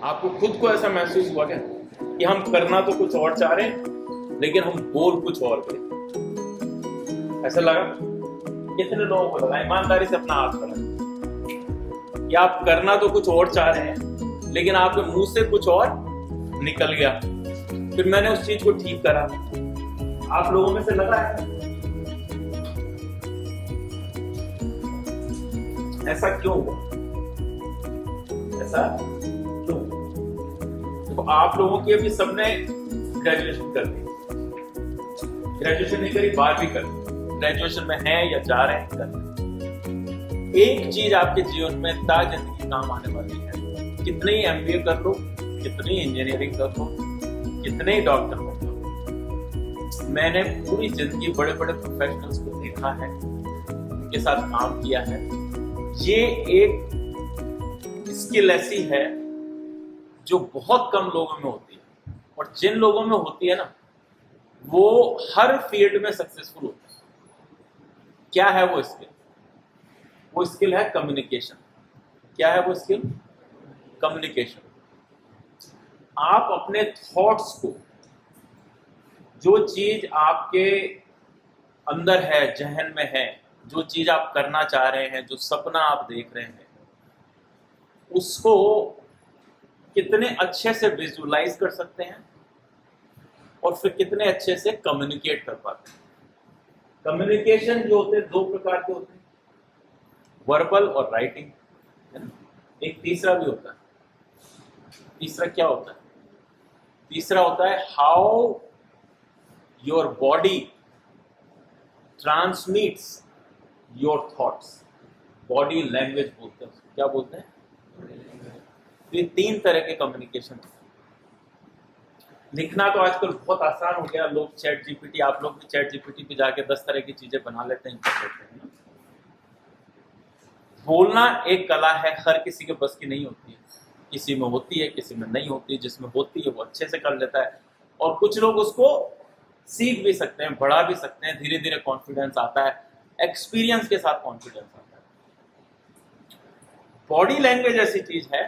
आपको खुद को ऐसा महसूस हुआ क्या कि हम करना तो कुछ और चाह रहे हैं लेकिन हम बोल कुछ और करें? ऐसा लगा? कितने लोगों को लगा? ईमानदारी से अपना हाथ बढ़ाएं कि आप करना तो कुछ और चाह रहे हैं लेकिन आपके मुंह से कुछ और निकल गया, फिर मैंने उस चीज को ठीक करा। आप लोगों में से लगा है ऐसा क्यों हुआ? ऐसा क्यों? तो आप लोगों की अभी सबने ग्रेजुएशन कर ली, ग्रेजुएशन नहीं करी, बात भी कर ली, ग्रेजुएशन में हैं या जा रहे हैं कर। एक चीज आपके जीवन में ता जिंदगी काम आने वाली है, कितने ही एमबीए कर लो, कितनी इंजीनियरिंग कर लो, कितने ही डॉक्टर कर लो। मैंने पूरी जिंदगी बड़े बड़े प्रोफेशनल्स को देखा है, उनके साथ काम किया है। ये एक स्किल ऐसी है जो बहुत कम लोगों में होती है, और जिन लोगों में होती है ना, वो हर फील्ड में सक्सेसफुल होते हैं। क्या है वो स्किल? वो स्किल है कम्युनिकेशन। क्या है वो स्किल? कम्युनिकेशन। आप अपने थॉट्स को, जो चीज आपके अंदर है, जहन में है, जो चीज आप करना चाह रहे हैं, जो सपना आप देख रहे हैं, उसको कितने अच्छे से विजुअलाइज कर सकते हैं और फिर कितने अच्छे से कम्युनिकेट कर पाते हैं। कम्युनिकेशन जो होते हैं दो प्रकार के होते हैं, वर्बल और राइटिंग, है ना। एक तीसरा भी होता है। तीसरा क्या होता है? तीसरा होता है how your body transmits your thoughts. Body language बोलते हैं, क्या बोलते हैं? ये तीन तरह के कम्युनिकेशन। लिखना तो आजकल बहुत आसान हो गया, लोग चैट जीपीटी, आप लोग भी चैट जीपीटी पे जाके 10 तरह की चीजें बना लेते हैं, कर लेते हैं ना। बोलना एक कला है, हर किसी के बस की नहीं होती है। किसी में होती है, किसी में नहीं होती। जिसमें होती है वो अच्छे से कर लेता है, और कुछ लोग उसको सीख भी सकते हैं, बढ़ा भी सकते हैं। धीरे धीरे कॉन्फिडेंस आता है, एक्सपीरियंस के साथ कॉन्फिडेंस आता है। बॉडी लैंग्वेज ऐसी चीज है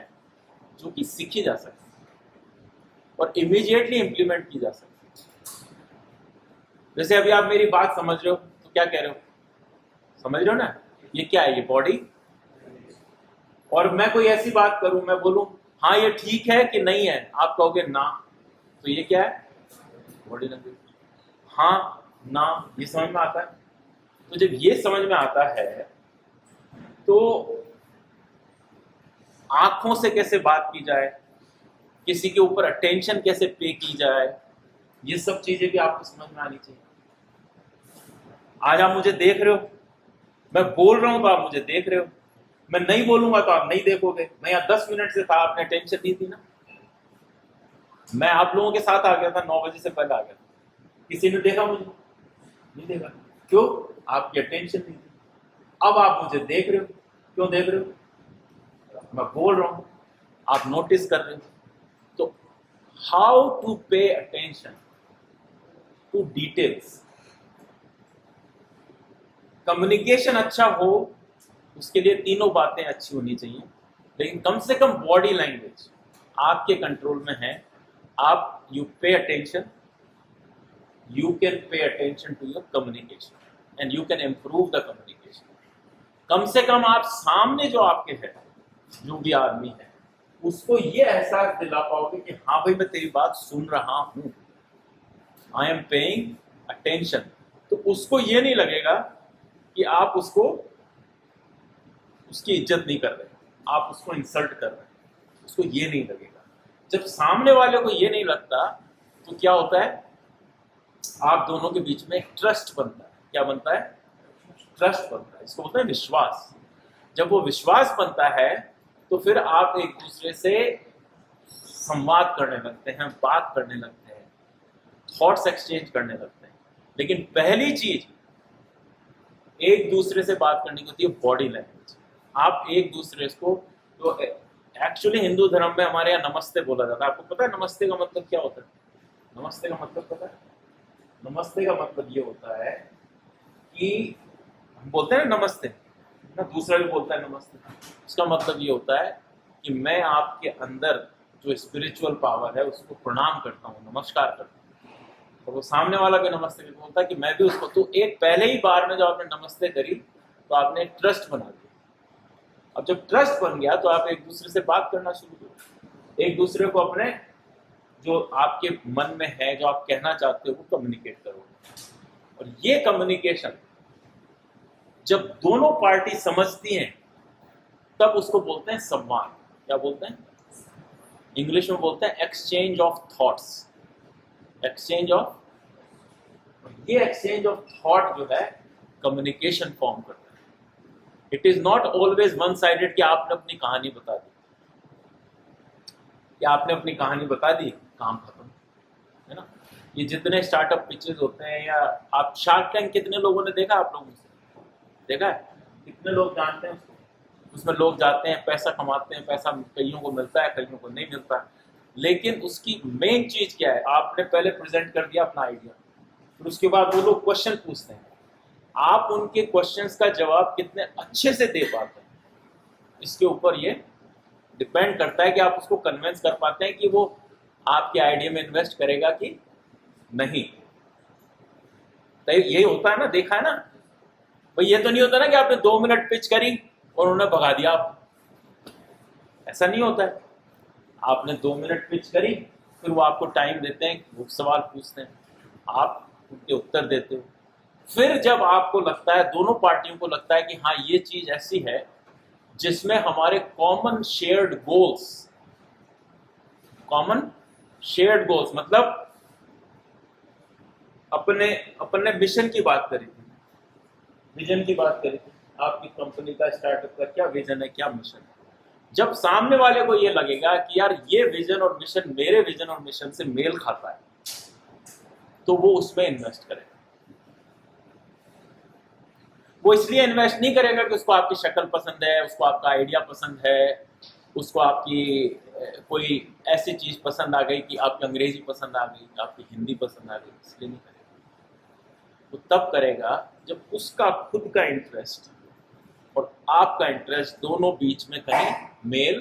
जो कि सीखी जा सकती है और इमीडिएटली इंप्लीमेंट की जा सकती है। जैसे अभी आप मेरी बात समझ रहे हो तो क्या कह रहे हो? समझ रहे हो ना? ये क्या है? ये बॉडी। और मैं कोई ऐसी बात करूं, मैं बोलूं हाँ ये ठीक है कि नहीं है, आप कहोगे ना, तो ये क्या है? Body language. हाँ ना, ये समझ में आता है। तो जब ये समझ में आता है तो आंखों से कैसे बात की जाए, किसी के ऊपर अटेंशन कैसे पे की जाए, ये सब चीजें भी आपको समझ में आनी चाहिए। आज आप मुझे देख रहे हो, मैं बोल रहा हूं तो आप मुझे देख रहे हो। मैं नहीं बोलूंगा तो आप नहीं देखोगे। मैं यहाँ 10 मिनट से था, आपने टेंशन दी थी ना। मैं आप लोगों के साथ आ गया था, 9 बजे से पहले आ गया था। किसी ने देखा मुझे? नहीं देखा। क्यों? आपकी अटेंशन नहीं थी। अब आप मुझे देख रहे हो। क्यों देख रहे हो? मैं बोल रहा हूं, आप नोटिस कर रहे हो। तो how to pay attention to details. Communication अच्छा हो उसके लिए तीनों बातें अच्छी होनी चाहिए, लेकिन कम से कम बॉडी लैंग्वेज आपके कंट्रोल में है। आप you pay attention, you can pay attention to your communication and you can improve the communication. कम से कम आप सामने जो आपके है, जो भी आदमी है, उसको ये एहसास दिला पाओगे कि हाँ भाई मैं तेरी बात सुन रहा हूं, आई एम पेइंग अटेंशन। तो उसको ये नहीं लगेगा कि आप उसको, उसकी इज्जत नहीं कर रहे, आप उसको इंसल्ट कर रहे हैं। उसको ये नहीं लगेगा। जब सामने वाले को ये नहीं लगता तो क्या होता है? आप दोनों के बीच में ट्रस्ट बनता है। क्या बनता है? ट्रस्ट बनता है। इसको बोलते हैं विश्वास। जब वो विश्वास बनता है तो फिर आप एक दूसरे से संवाद करने लगते हैं, बात करने लगते हैं, थॉट्स एक्सचेंज करने लगते हैं। लेकिन पहली चीज एक दूसरे से बात करने की होती है बॉडी लैंग्वेज। आप एक दूसरे को, तो एक्चुअली हिंदू धर्म में हमारे यहाँ नमस्ते बोला जाता है। आपको पता है नमस्ते का मतलब क्या होता है? नमस्ते का मतलब पता है? नमस्ते का मतलब ये होता है कि हम बोलते हैं नमस्ते ना, दूसरा भी बोलता है नमस्ते। उसका मतलब ये होता है कि मैं आपके अंदर जो स्पिरिचुअल पावर है उसको प्रणाम करता हूँ, नमस्कार करता हूँ, तो वो सामने वाला भी नमस्ते करके बोलता है कि मैं भी उसको, तो एक पहले ही बार में जब आपने नमस्ते करी तो आपने ट्रस्ट बना दिया। अब जब ट्रस्ट बन गया तो आप एक दूसरे से बात करना शुरू करो, एक दूसरे को अपने जो आपके मन में है, जो आप कहना चाहते हो, वो कम्युनिकेट करो। और ये कम्युनिकेशन जब दोनों पार्टी समझती हैं तब उसको बोलते हैं संवाद। क्या बोलते हैं? इंग्लिश में बोलते हैं exchange of thoughts. Exchange of, ये एक्सचेंज ऑफ थॉट जो है कम्युनिकेशन फॉर्म करता है। It is not always one sided कि आपने अपनी कहानी बता दी, कि आपने अपनी कहानी बता दी, काम खत्म, है ना। ये जितने स्टार्टअप पिचेस होते हैं, या आप शार्क टैंक कितने लोगों ने देखा, आप लोगों से देखा है? कितने लोग जानते हैं उसको? उसमें लोग जाते हैं, पैसा कमाते हैं, पैसा कईयों को मिलता है, कईयों को नहीं मिलता है, लेकिन उसकी मेन चीज क्या है? आपने पहले प्रेजेंट कर दिया अपना आइडिया, फिर उसके बाद वो लोग क्वेश्चन पूछते हैं, आप उनके क्वेश्चंस का जवाब कितने अच्छे से दे पाते हैं, इसके ऊपर ये डिपेंड करता है कि आप उसको कन्विंस कर पाते हैं कि वो आपके आइडिया में इन्वेस्ट करेगा कि नहीं। तो यही होता है ना, देखा है ना भाई। ये तो नहीं होता ना कि आपने 2 मिनट पिच करी और उन्होंने भगा दिया आप, ऐसा नहीं होता है। आपने 2 मिनट पिच करी, फिर वो आपको टाइम देते हैं, वो सवाल पूछते हैं, आप उनके उत्तर देते हो। फिर जब आपको लगता है, दोनों पार्टियों को लगता है कि हाँ ये चीज ऐसी है जिसमें हमारे common shared goals, common shared goals मतलब अपने मिशन की बात करी थी, विजन की बात करी थी, आपकी कंपनी का, स्टार्टअप का क्या विजन है, क्या मिशन है। जब सामने वाले को ये लगेगा कि यार ये विजन और मिशन मेरे विजन और मिशन से मेल खाता है, तो वो उसमें इन्वेस्ट करेगा। वो इसलिए इन्वेस्ट नहीं करेगा कि उसको आपकी शक्ल पसंद है, उसको आपका आइडिया पसंद है, उसको आपकी कोई ऐसी चीज पसंद आ गई कि आपकी अंग्रेजी पसंद आ गई, आपकी हिंदी पसंद आ गई, इसलिए नहीं करेगा। वो तब करेगा जब उसका खुद का इंटरेस्ट और आपका इंटरेस्ट दोनों बीच में कहीं मेल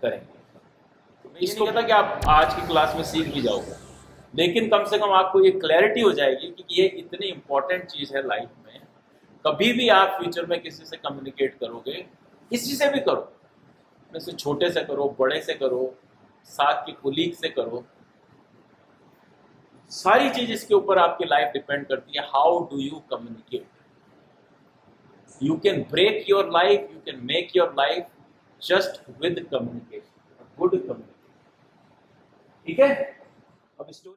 करेंगे। तो मैं इसको कहता कि आप आज की क्लास में सीख भी जाओगे, लेकिन कम से कम आपको ये क्लैरिटी हो जाएगी कि ये इतनी इंपॉर्टेंट चीज है लाइफ में। कभी भी आप फ्यूचर में किसी से कम्युनिकेट करोगे, किसी से भी करो, अपने से छोटे से करो, बड़े से करो, साथ के कुलीग से करो, सारी चीज इसके ऊपर आपकी लाइफ डिपेंड करती है। How do you communicate? You can break your life, you can make your life just with communication, good communication. ठीक है? अब स्टोरी